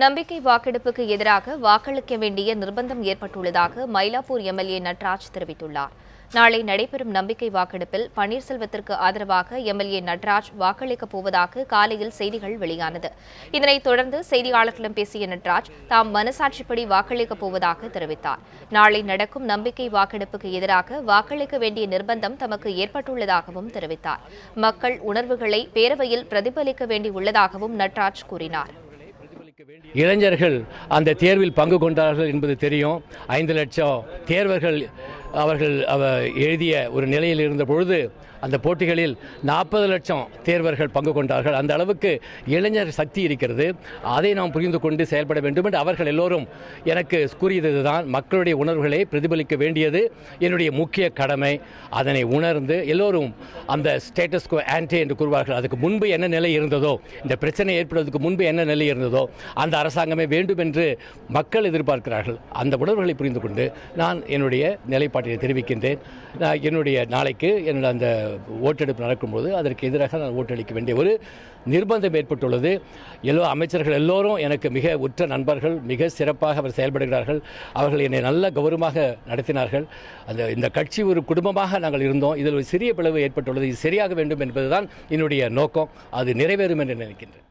நம்பிக்கை வாக்கெடுப்புக்கு எதிராக வாக்களிக்க வேண்டிய நிர்பந்தம் ஏற்பட்டுள்ளதாக மயிலாப்பூர் எம்எல்ஏ நட்ராஜ் தெரிவித்துள்ளார். நாளை நடைபெறும் நம்பிக்கை வாக்கெடுப்பில் பன்னீர்செல்வத்திற்கு ஆதரவாக எம்எல்ஏ நட்ராஜ் வாக்களிக்கப் போவதாக காலையில் செய்திகள் வெளியானது. இதனைத் தொடர்ந்து செய்தியாளர்களிடம் பேசிய நட்ராஜ் தாம் மனசாட்சிப்படி வாக்களிக்கப் போவதாக தெரிவித்தார். நாளை நடக்கும் நம்பிக்கை வாக்கெடுப்புக்கு எதிராக வாக்களிக்க வேண்டிய நிர்பந்தம் தமக்கு ஏற்பட்டுள்ளதாகவும் தெரிவித்தார். மக்கள் உணர்வுகளை பேரவையில் பிரதிபலிக்க வேண்டியுள்ளதாகவும் நட்ராஜ் கூறினார். இளைஞர்கள் அந்த தேர்வில் பங்கு கொண்டார்கள் என்பது தெரியும். 5 லட்சம் தேர்வர்கள் அவர்கள் எழுதிய ஒரு நிலையில் இருந்த பொழுது அந்த போட்டிகளில் 40 லட்சம் தேர்வர்கள் பங்கு கொண்டார்கள். அந்த அளவுக்கு இளைஞர் சக்தி இருக்கிறது. அதை நாம் புரிந்து கொண்டு செயல்பட வேண்டும் என்று அவர்கள் எல்லோரும் எனக்கு கூறியதுதான். மக்களுடைய உணர்வுகளை பிரதிபலிக்க வேண்டியது என்னுடைய முக்கிய கடமை. அதனை உணர்ந்து எல்லோரும் அந்த ஸ்டேட்டஸ் கோ ஆன்டி என்று கூறுவார்கள். அதுக்கு முன்பு என்ன நிலை இருந்ததோ, இந்த பிரச்சனை ஏற்படுவதற்கு முன்பு என்ன நிலை இருந்ததோ அந்த அரசாங்கமே வேண்டும் என்று மக்கள் எதிர்பார்க்கிறார்கள். அந்த உணர்வுகளை புரிந்து கொண்டு நான் என்னுடைய நிலைப்பாட்டை தெரிவிக்கின்றேன். என்னுடைய நாளைக்கு என்னோட அந்த ஓட்டெடுப்பு நடக்கும்போது அதற்கு எதிராக நான் ஓட்டளிக்க வேண்டிய ஒரு நிர்பந்தம் ஏற்பட்டுள்ளது. அமைச்சர்கள் எல்லோரும் எனக்கு மிக உற்ற நண்பர்கள், மிக சிறப்பாக அவர் செயல்படுகிறார்கள். அவர்கள் என்னை நல்ல கௌரவமாக நடத்தினார்கள். இந்த கட்சி ஒரு குடும்பமாக நாங்கள் இருந்தோம். இதில் ஒரு சிறிய பிளவு ஏற்பட்டுள்ளது. இது சரியாக வேண்டும் என்பதுதான் என்னுடைய நோக்கம். அது நிறைவேறும் என்று நினைக்கின்றேன்.